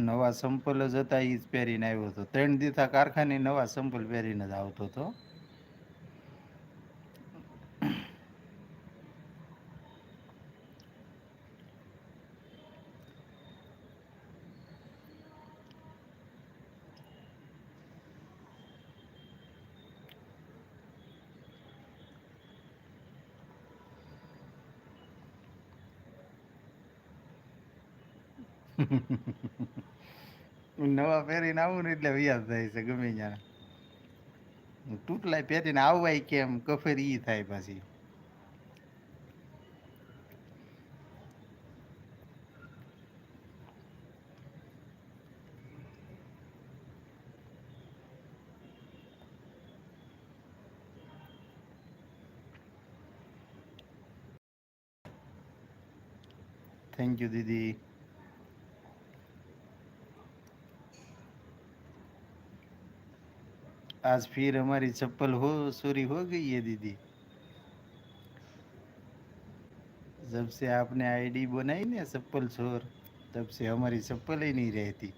નવા સંપલ જ હતા, એ જ પહેરીને આવ્યો હતો. 3 દીથા કારખાને નવા સંપલ પહેરીને જ આવતો હતો. નવા પહેરીને આવું ને એટલે વ્યાજ થાય છે ગમે ત્યાં. તૂટલાય પહેરીને આવવાય કેમ, કફેર ઈ થાય પાછી. થેન્ક યુ દીદી. आज फिर हमारी चप्पल हो चोरी हो गई है दीदी. जब से आपने आईडी बनाई ना चप्पल चोर, तब से हमारी चप्पल ही नहीं रहती.